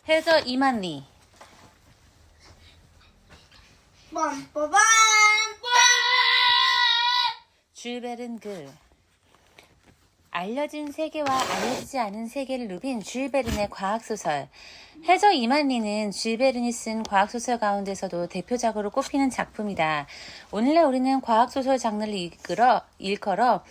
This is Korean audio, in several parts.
해저 이만리. 빰빠밤 줄베른 글. 알려진 세계와 알려지지 않은 세계를 누빈 줄베른의 과학소설. 해저 이만리는 줄베른이 쓴 과학소설 가운데서도 대표작으로 꼽히는 작품이다. 오늘날 우리는 과학소설 장르를 일컬어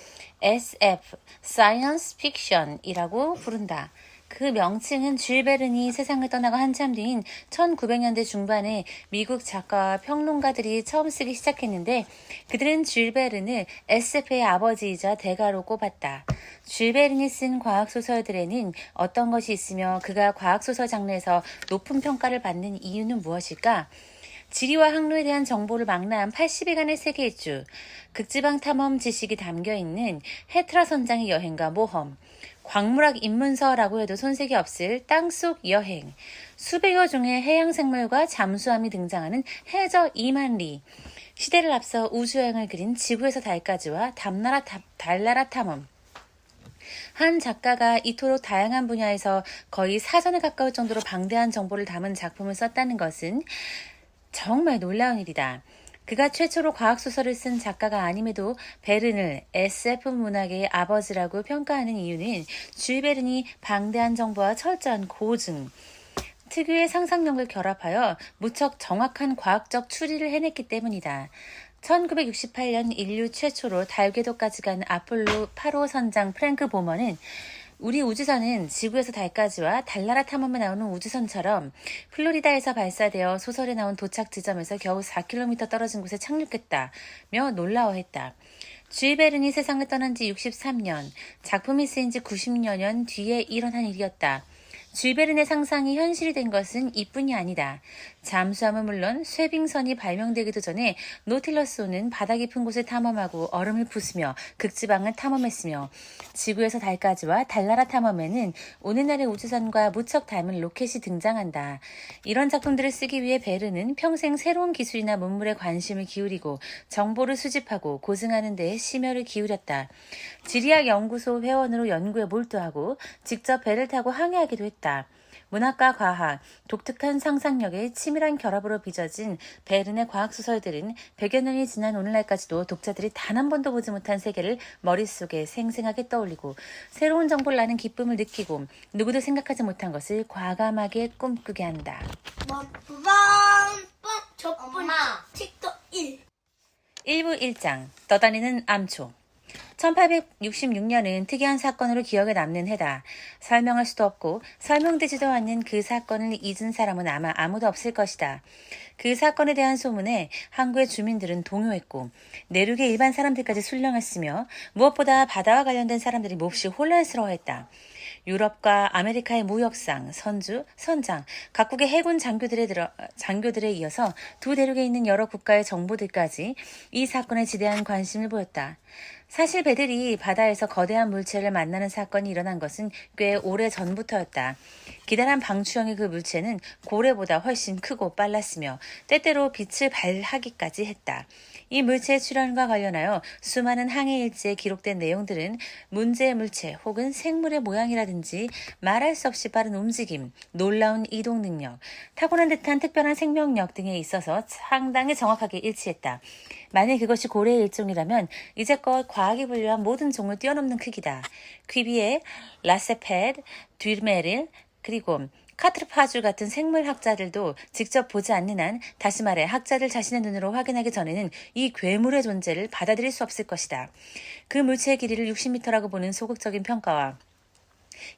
SF, Science Fiction이라고 부른다. 그 명칭은 줄베른이 세상을 떠나고 한참 뒤인 1900년대 중반에 미국 작가와 평론가들이 처음 쓰기 시작했는데 그들은 줄베른을 SF의 아버지이자 대가로 꼽았다. 줄베른이 쓴 과학소설들에는 어떤 것이 있으며 그가 과학소설 장르에서 높은 평가를 받는 이유는 무엇일까? 지리와 항로에 대한 정보를 망라한 80일간의 세계 일주, 극지방 탐험 지식이 담겨있는 헤트라 선장의 여행과 모험, 광물학 입문서라고 해도 손색이 없을 땅속 여행, 수백여 종의 해양생물과 잠수함이 등장하는 해저 2만리, 시대를 앞서 우주여행을 그린 지구에서 달까지와 달나라 탐험, 한 작가가 이토록 다양한 분야에서 거의 사전에 가까울 정도로 방대한 정보를 담은 작품을 썼다는 것은 정말 놀라운 일이다. 그가 최초로 과학소설을 쓴 작가가 아님에도 베른을 SF 문학의 아버지라고 평가하는 이유는 줄베른이 방대한 정보와 철저한 고증, 특유의 상상력을 결합하여 무척 정확한 과학적 추리를 해냈기 때문이다. 1968년 인류 최초로 달 궤도까지 간 아폴로 8호 선장 프랭크 보머는 우리 우주선은 지구에서 달까지와 달나라 탐험에 나오는 우주선처럼 플로리다에서 발사되어 소설에 나온 도착 지점에서 겨우 4km 떨어진 곳에 착륙했다며 놀라워했다. 줄베른이 세상을 떠난 지 63년, 작품이 쓰인 지 90여 년 뒤에 일어난 일이었다. 줄베른의 상상이 현실이 된 것은 이뿐이 아니다. 잠수함은 물론 쇠빙선이 발명되기도 전에 노틸러스호는 바다 깊은 곳을 탐험하고 얼음을 부수며 극지방을 탐험했으며 지구에서 달까지와 달나라 탐험에는 오늘날의 우주선과 무척 닮은 로켓이 등장한다. 이런 작품들을 쓰기 위해 베른은 평생 새로운 기술이나 문물에 관심을 기울이고 정보를 수집하고 고증하는 데에 심혈을 기울였다. 지리학 연구소 회원으로 연구에 몰두하고 직접 배를 타고 항해하기도 했다. 문학과 과학, 독특한 상상력의 치밀한 결합으로 빚어진 베른의 과학소설들은 100여 년이 지난 오늘날까지도 독자들이 단 한 번도 보지 못한 세계를 머릿속에 생생하게 떠올리고 새로운 정보를 아는 기쁨을 느끼고 누구도 생각하지 못한 것을 과감하게 꿈꾸게 한다. 빰빠밤 첫 번째 틱톡 1 1부 1장 떠다니는 암초. 1866년은 특이한 사건으로 기억에 남는 해다. 설명할 수도 없고 설명되지도 않는 그 사건을 잊은 사람은 아마 아무도 없을 것이다. 그 사건에 대한 소문에 항구의 주민들은 동요했고 내륙의 일반 사람들까지 술렁했으며 무엇보다 바다와 관련된 사람들이 몹시 혼란스러워했다. 유럽과 아메리카의 무역상, 선주, 선장, 각국의 해군 장교들에 이어서 두 대륙에 있는 여러 국가의 정보들까지 이 사건에 지대한 관심을 보였다. 사실 배들이 바다에서 거대한 물체를 만나는 사건이 일어난 것은 꽤 오래 전부터였다. 기다란 방추형의 그 물체는 고래보다 훨씬 크고 빨랐으며 때때로 빛을 발하기까지 했다. 이 물체의 출현과 관련하여 수많은 항해 일지에 기록된 내용들은 문제의 물체 혹은 생물의 모양이라든지 말할 수 없이 빠른 움직임, 놀라운 이동 능력, 타고난 듯한 특별한 생명력 등에 있어서 상당히 정확하게 일치했다. 만일 그것이 고래의 일종이라면 이제껏 과학이 분류한 모든 종을 뛰어넘는 크기다. 퀴비에, 라세페드, 듀메릴, 그리고 카트파주 같은 생물학자들도 직접 보지 않는 한, 다시 말해 학자들 자신의 눈으로 확인하기 전에는 이 괴물의 존재를 받아들일 수 없을 것이다. 그 물체의 길이를 60m라고 보는 소극적인 평가와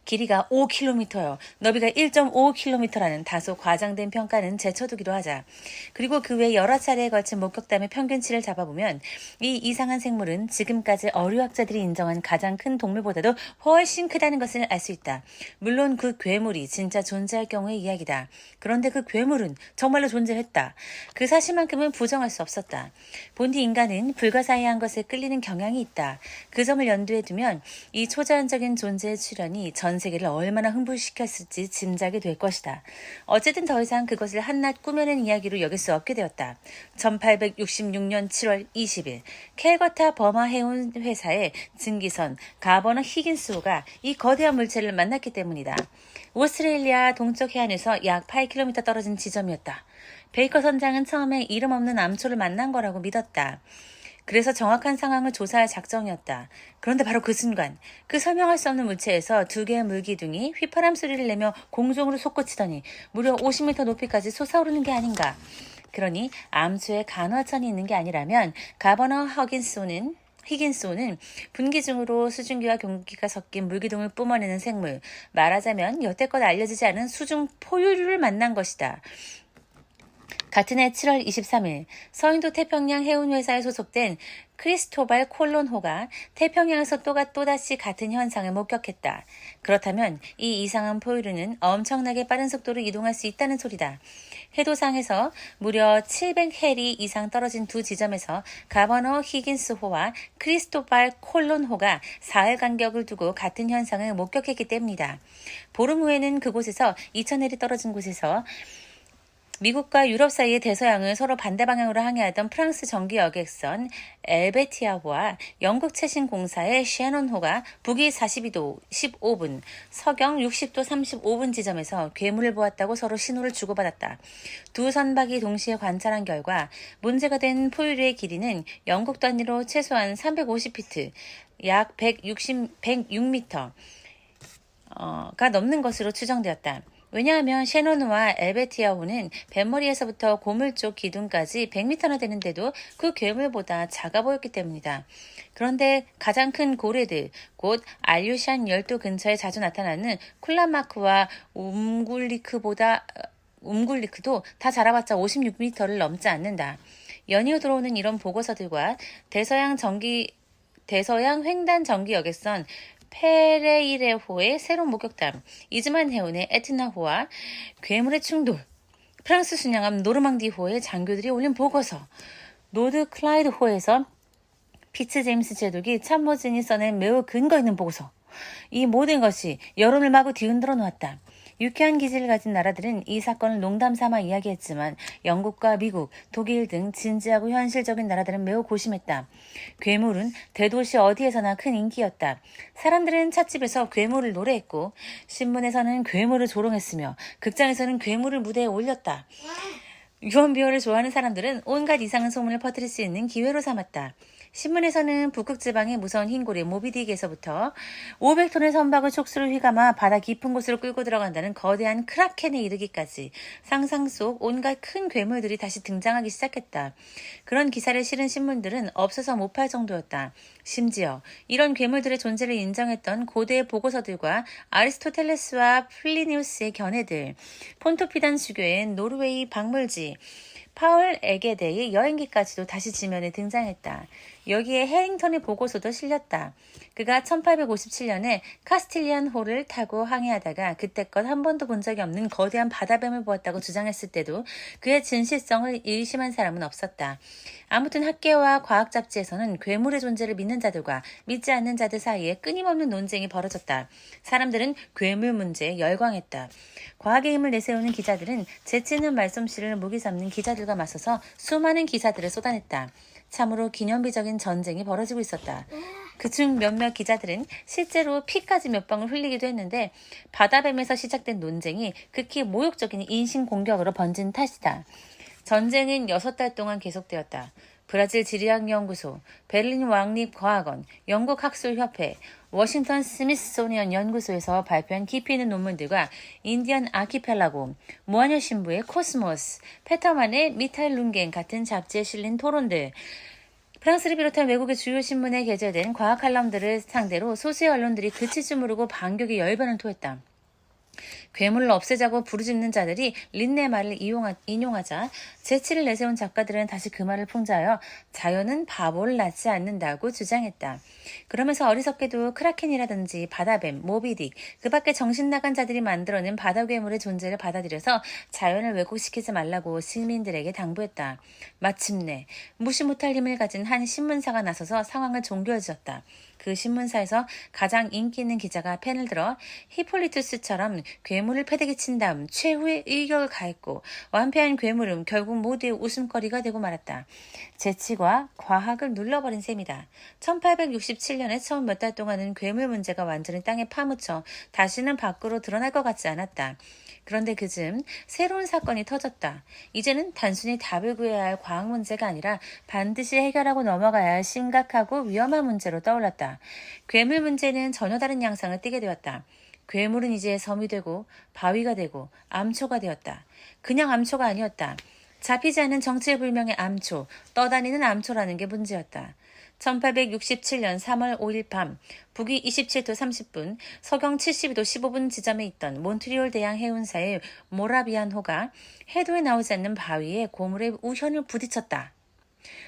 길이가 5km요. 너비가 1.5km라는 다소 과장된 평가는 제쳐두기로 하자. 그리고 그 외 여러 차례에 걸친 목격담의 평균치를 잡아보면 이 이상한 생물은 지금까지 어류학자들이 인정한 가장 큰 동물보다도 훨씬 크다는 것을 알 수 있다. 물론 그 괴물이 진짜 존재할 경우의 이야기다. 그런데 그 괴물은 정말로 존재했다. 그 사실만큼은 부정할 수 없었다. 본디 인간은 불가사의한 것에 끌리는 경향이 있다. 그 점을 염두에 두면 이 초자연적인 존재의 출현이 전 세계를 얼마나 흥분시켰을지 짐작이 될 것이다. 어쨌든 더 이상 그것을 한낱 꾸며낸 이야기로 여길 수 없게 되었다. 1866년 7월 20일 캘거타 버마 해운 회사의 증기선 가버너 히긴스호가 이 거대한 물체를 만났기 때문이다. 오스트레일리아 동쪽 해안에서 약 8km 떨어진 지점이었다. 베이커 선장은 처음에 이름 없는 암초를 만난 거라고 믿었다. 그래서 정확한 상황을 조사할 작정이었다. 그런데 바로 그 순간 그 설명할 수 없는 물체에서 두 개의 물기둥이 휘파람 소리를 내며 공중으로 솟구치더니 무려 50m 높이까지 솟아오르는 게 아닌가. 그러니 암초에 간헐천이 있는 게 아니라면 가버너 히긴스호는 분기 중으로 수증기와 공기가 섞인 물기둥을 뿜어내는 생물, 말하자면 여태껏 알려지지 않은 수중 포유류를 만난 것이다. 같은 해 7월 23일 서인도 태평양 해운회사에 소속된 크리스토발 콜론호가 태평양에서 또다시 같은 현상을 목격했다. 그렇다면 이 이상한 포유류는 엄청나게 빠른 속도로 이동할 수 있다는 소리다. 해도상에서 무려 700해리 이상 떨어진 두 지점에서 가버너 히긴스호와 크리스토발 콜론호가 사흘 간격을 두고 같은 현상을 목격했기 때문이다. 보름 후에는 그곳에서 2000해리 떨어진 곳에서 미국과 유럽 사이의 대서양을 서로 반대 방향으로 항해하던 프랑스 전기 여객선 엘베티아호와 영국 최신 공사의 셰논호가 북위 42도 15분, 서경 60도 35분 지점에서 괴물을 보았다고 서로 신호를 주고받았다. 두 선박이 동시에 관찰한 결과 문제가 된 포유류의 길이는 영국 단위로 최소한 350피트, 약 106m, 가 넘는 것으로 추정되었다. 왜냐하면 셰논호와 엘베티아호는 뱃머리에서부터 고물 쪽 기둥까지 100m나 되는데도 그 괴물보다 작아 보였기 때문이다. 그런데 가장 큰 고래들, 곧 알류샨 열도 근처에 자주 나타나는 쿨라마크와 움굴리크도 다 자라봤자 56m를 넘지 않는다. 연이어 들어오는 이런 보고서들과 대서양 횡단 전기 여객선 페레이레호의 새로운 목격담, 이즈만 해운의 에트나호와 괴물의 충돌, 프랑스 순양함 노르망디호의 장교들이 올린 보고서, 노드 클라이드호에서 피츠 제임스 제독이 참모진이 써낸 매우 근거 있는 보고서, 이 모든 것이 여론을 마구 뒤흔들어 놓았다. 유쾌한 기질을 가진 나라들은 이 사건을 농담 삼아 이야기했지만 영국과 미국, 독일 등 진지하고 현실적인 나라들은 매우 고심했다. 괴물은 대도시 어디에서나 큰 인기였다. 사람들은 찻집에서 괴물을 노래했고 신문에서는 괴물을 조롱했으며 극장에서는 괴물을 무대에 올렸다. 유언비어를 좋아하는 사람들은 온갖 이상한 소문을 퍼뜨릴 수 있는 기회로 삼았다. 신문에서는 북극 지방의 무서운 흰고리 모비딕에서부터 500톤의 선박을 촉수를 휘감아 바다 깊은 곳으로 끌고 들어간다는 거대한 크라켄에 이르기까지 상상 속 온갖 큰 괴물들이 다시 등장하기 시작했다. 그런 기사를 실은 신문들은 없어서 못 팔 정도였다. 심지어 이런 괴물들의 존재를 인정했던 고대의 보고서들과 아리스토텔레스와 플리니우스의 견해들, 폰토피단 수교의 노르웨이 박물지, 파울 에게데의 여행기까지도 다시 지면에 등장했다. 여기에 해링턴의 보고서도 실렸다. 그가 1857년에 카스틸리안 호를 타고 항해하다가 그때껏 한 번도 본 적이 없는 거대한 바다뱀을 보았다고 주장했을 때도 그의 진실성을 의심한 사람은 없었다. 아무튼 학계와 과학 잡지에서는 괴물의 존재를 믿는 자들과 믿지 않는 자들 사이에 끊임없는 논쟁이 벌어졌다. 사람들은 괴물 문제에 열광했다. 과학의 힘을 내세우는 기자들은 재치 있는 말솜씨를 무기 삼는 기자들과 맞서서 수많은 기사들을 쏟아냈다. 참으로 기념비적인 전쟁이 벌어지고 있었다. 그중 몇몇 기자들은 실제로 피까지 몇 방울 흘리기도 했는데 바다뱀에서 시작된 논쟁이 극히 모욕적인 인신공격으로 번진 탓이다. 전쟁은 6달 동안 계속되었다. 브라질 지리학연구소, 베를린 왕립과학원, 영국 학술협회, 워싱턴 스미소니언 연구소에서 발표한 깊이 있는 논문들과 인디언 아키펠라고, 모아녀 신부의 코스모스, 페터만의 미탈룬겐 같은 잡지에 실린 토론들, 프랑스를 비롯한 외국의 주요 신문에 게재된 과학 칼럼들을 상대로 소수의 언론들이 그칠 줄 모르고 반격의 열변을 토했다. 괴물을 없애자고 부르짖는 자들이 린네 말을 인용하자 재치를 내세운 작가들은 다시 그 말을 풍자하여 자연은 바보를 낳지 않는다고 주장했다. 그러면서 어리석게도 크라켄이라든지 바다뱀, 모비딕, 그 밖에 정신 나간 자들이 만들어낸 바다 괴물의 존재를 받아들여서 자연을 왜곡시키지 말라고 시민들에게 당부했다. 마침내 무시 못할 힘을 가진 한 신문사가 나서서 상황을 종결지었다. 그 신문사에서 가장 인기 있는 기자가 펜을 들어 히폴리투스처럼 괴물을 패대기 친 다음 최후의 일격을 가했고 완패한 괴물은 결국 모두의 웃음거리가 되고 말았다. 재치과 과학을 눌러버린 셈이다. 1867년에 처음 몇 달 동안은 괴물 문제가 완전히 땅에 파묻혀 다시는 밖으로 드러날 것 같지 않았다. 그런데 그즈음 새로운 사건이 터졌다. 이제는 단순히 답을 구해야 할 과학 문제가 아니라 반드시 해결하고 넘어가야 할 심각하고 위험한 문제로 떠올랐다. 괴물 문제는 전혀 다른 양상을 띠게 되었다. 괴물은 이제 섬이 되고 바위가 되고 암초가 되었다. 그냥 암초가 아니었다. 잡히지 않는 정체불명의 암초, 떠다니는 암초라는 게 문제였다. 1867년 3월 5일 밤 북위 27도 30분, 서경 72도 15분 지점에 있던 몬트리올 대양 해운사의 모라비안호가 해도에 나오지 않는 바위에 고물의 우현을 부딪혔다.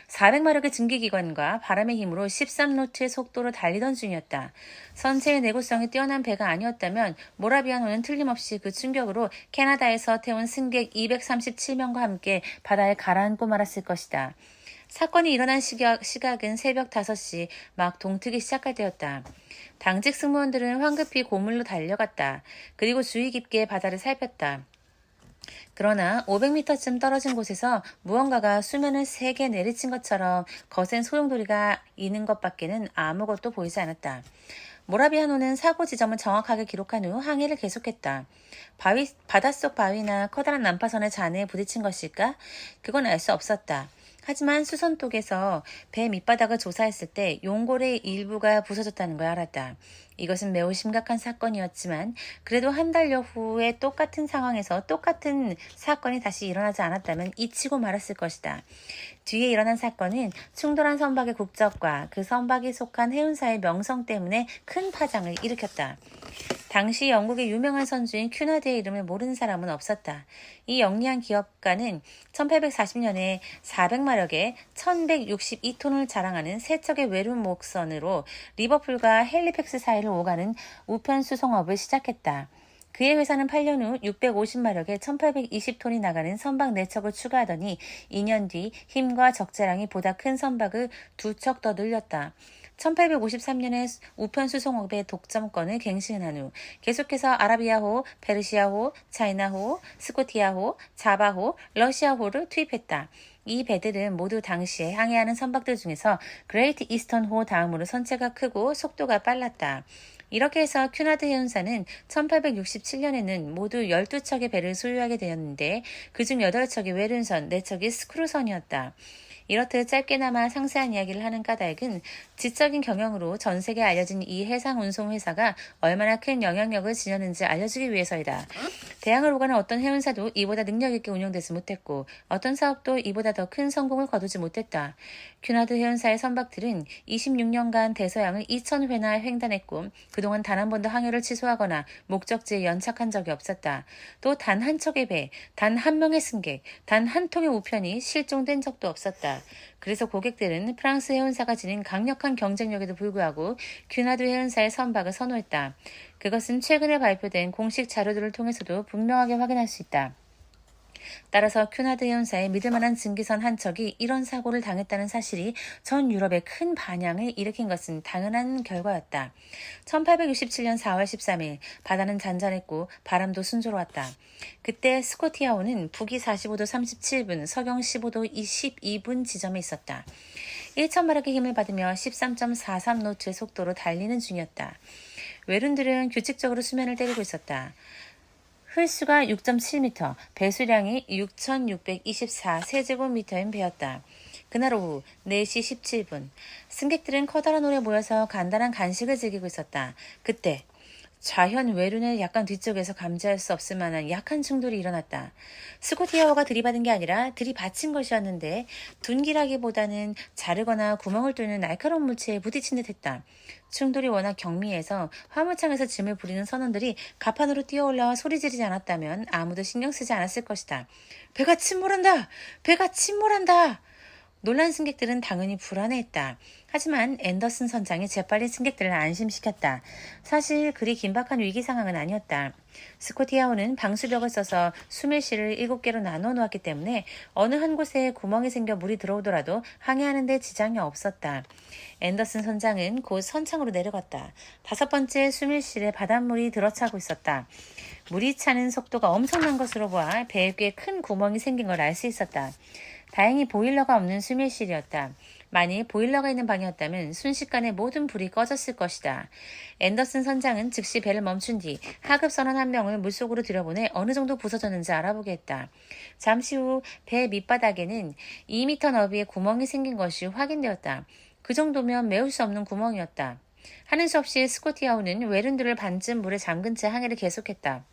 400마력의 증기기관과 바람의 힘으로 13노트의 속도로 달리던 중이었다. 선체의 내구성이 뛰어난 배가 아니었다면 모라비안호는 틀림없이 그 충격으로 캐나다에서 태운 승객 237명과 함께 바다에 가라앉고 말았을 것이다. 사건이 일어난 시각은 새벽 5시 막 동트기 시작할 때였다. 당직 승무원들은 황급히 고물로 달려갔다. 그리고 주의 깊게 바다를 살폈다. 그러나 500m쯤 떨어진 곳에서 무언가가 수면을 세게 내리친 것처럼 거센 소용돌이가 있는 것밖에는 아무것도 보이지 않았다. 모라비아노는 사고 지점을 정확하게 기록한 후 항해를 계속했다. 바닷속 바위나 커다란 난파선의 잔해에 부딪힌 것일까? 그건 알 수 없었다. 하지만 수선독에서 배 밑바닥을 조사했을 때 용골의 일부가 부서졌다는 걸 알았다. 이것은 매우 심각한 사건이었지만 그래도 한 달여 후에 똑같은 상황에서 똑같은 사건이 다시 일어나지 않았다면 잊히고 말았을 것이다. 뒤에 일어난 사건은 충돌한 선박의 국적과 그 선박이 속한 해운사의 명성 때문에 큰 파장을 일으켰다. 당시 영국의 유명한 선주인 큐나드의 이름을 모르는 사람은 없었다. 이 영리한 기업가는 1840년에 400마력의 1162톤을 자랑하는 세 척의 외륜 목선으로 리버풀과 헬리팩스 사이를 오가는 우편 수송업을 시작했다. 그의 회사는 8년 후 650마력의 1820톤이 나가는 선박 4척을 추가하더니 2년 뒤 힘과 적재량이 보다 큰 선박을 2척 더 늘렸다. 1853년에 우편 수송업의 독점권을 갱신한 후 계속해서 아라비아호, 페르시아호, 차이나호, 스코티아호, 자바호, 러시아호를 투입했다. 이 배들은 모두 당시에 항해하는 선박들 중에서 그레이트 이스턴호 다음으로 선체가 크고 속도가 빨랐다. 이렇게 해서 큐나드 해운사는 1867년에는 모두 12척의 배를 소유하게 되었는데 그중 8척이 외륜선, 4척이 스크루선이었다. 이렇듯 짧게나마 상세한 이야기를 하는 까닭은 지적인 경영으로 전 세계에 알려진 이 해상운송회사가 얼마나 큰 영향력을 지녔는지 알려주기 위해서이다. 대양을 오가는 어떤 해운사도 이보다 능력있게 운영되지 못했고 어떤 사업도 이보다 더 큰 성공을 거두지 못했다. 큐나드 해운사의 선박들은 26년간 대서양을 2000회나 횡단했고 그동안 단 한 번도 항해를 취소하거나 목적지에 연착한 적이 없었다. 또 단 한 척의 배, 단 한 명의 승객, 단 한 통의 우편이 실종된 적도 없었다. 그래서 고객들은 프랑스 해운사가 지닌 강력한 경쟁력에도 불구하고 큐나드 해운사의 선박을 선호했다. 그것은 최근에 발표된 공식 자료들을 통해서도 분명하게 확인할 수 있다. 따라서 큐나드 해운사의 믿을만한 증기선 한 척이 이런 사고를 당했다는 사실이 전 유럽에 큰 반향을 일으킨 것은 당연한 결과였다. 1867년 4월 13일 바다는 잔잔했고 바람도 순조로웠다. 그때 스코티아호는 북위 45도 37분, 서경 15도 22분 지점에 있었다. 1,000마력의 힘을 받으며 13.43노트의 속도로 달리는 중이었다. 외륜들은 규칙적으로 수면을 때리고 있었다. 홀수가 6.7m, 배수량이 6,624세제곱미터인 배였다. 그날 오후 4시 17분, 승객들은 커다란 홀에 모여서 간단한 간식을 즐기고 있었다. 그때 좌현 외륜의 약간 뒤쪽에서 감지할 수 없을 만한 약한 충돌이 일어났다. 스코티아호가 들이받은 게 아니라 들이받친 것이었는데 둔기라기보다는 자르거나 구멍을 뚫는 날카로운 물체에 부딪힌 듯했다. 충돌이 워낙 경미해서 화물창에서 짐을 부리는 선원들이 갑판으로 뛰어올라와 소리 지르지 않았다면 아무도 신경 쓰지 않았을 것이다. 배가 침몰한다! 배가 침몰한다! 놀란 승객들은 당연히 불안해했다. 하지만 앤더슨 선장이 재빨리 승객들을 안심시켰다. 사실 그리 긴박한 위기 상황은 아니었다. 스코티아호는 방수벽을 써서 수밀실을 7개로 나눠 놓았기 때문에 어느 한 곳에 구멍이 생겨 물이 들어오더라도 항해하는 데 지장이 없었다. 앤더슨 선장은 곧 선창으로 내려갔다. 5번째 수밀실에 바닷물이 들어차고 있었다. 물이 차는 속도가 엄청난 것으로 보아 배에 꽤 큰 구멍이 생긴 걸 알 수 있었다. 다행히 보일러가 없는 수밀실이었다. 만일 보일러가 있는 방이었다면 순식간에 모든 불이 꺼졌을 것이다. 앤더슨 선장은 즉시 배를 멈춘 뒤 하급 선원 한 명을 물속으로 들여보내 어느 정도 부서졌는지 알아보게 했다. 잠시 후 배 밑바닥에는 2m 너비의 구멍이 생긴 것이 확인되었다. 그 정도면 메울 수 없는 구멍이었다. 하는 수 없이 스코티아호는 외룬들을 반쯤 물에 잠근 채 항해를 계속했다.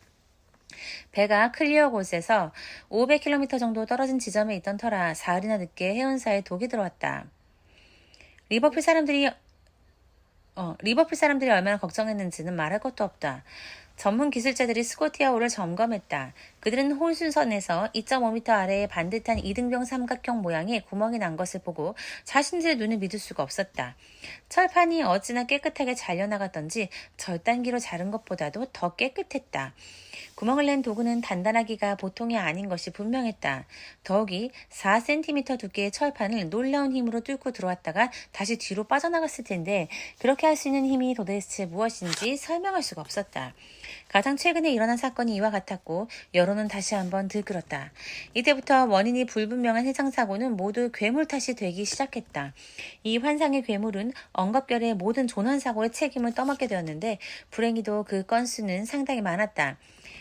배가 클리어 곳에서 500km 정도 떨어진 지점에 있던 터라 사흘이나 늦게 해운사에 독이 들어왔다. 리버풀 사람들이 얼마나 걱정했는지는 말할 것도 없다. 전문 기술자들이 스코티아호를 점검했다. 그들은 홀순선에서 2.5m 아래에 반듯한 이등병 삼각형 모양의 구멍이 난 것을 보고 자신들의 눈을 믿을 수가 없었다. 철판이 어찌나 깨끗하게 잘려나갔던지 절단기로 자른 것보다도 더 깨끗했다. 구멍을 낸 도구는 단단하기가 보통이 아닌 것이 분명했다. 더욱이 4cm 두께의 철판을 놀라운 힘으로 뚫고 들어왔다가 다시 뒤로 빠져나갔을 텐데 그렇게 할 수 있는 힘이 도대체 무엇인지 설명할 수가 없었다. 가장 최근에 일어난 사건이 이와 같았고 여론은 다시 한번 들끓었다. 이때부터 원인이 불분명한 해상사고는 모두 괴물 탓이 되기 시작했다. 이 환상의 괴물은 엉겁결의 모든 조난사고의 책임을 떠맡게 되었는데 불행히도 그 건수는 상당히 많았다.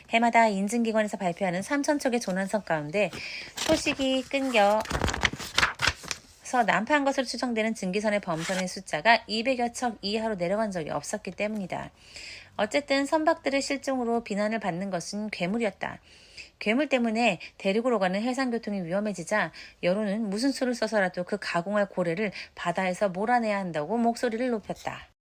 해마다 인증기관에서 발표하는 3,000척의 조난선 가운데 소식이 끊겨서 난파한 것으로 추정되는 증기선의 범선의 숫자가 200여 척 이하로 내려간 적이 없었기 때문이다. 어쨌든 선박들의 실종으로 비난을 받는 것은 괴물이었다. 괴물 때문에 대륙으로 가는 해상교통이 위험해지자 여론은 무슨 수를 써서라도 그 가공할 고래를 바다에서 몰아내야 한다고 목소리를 높였다.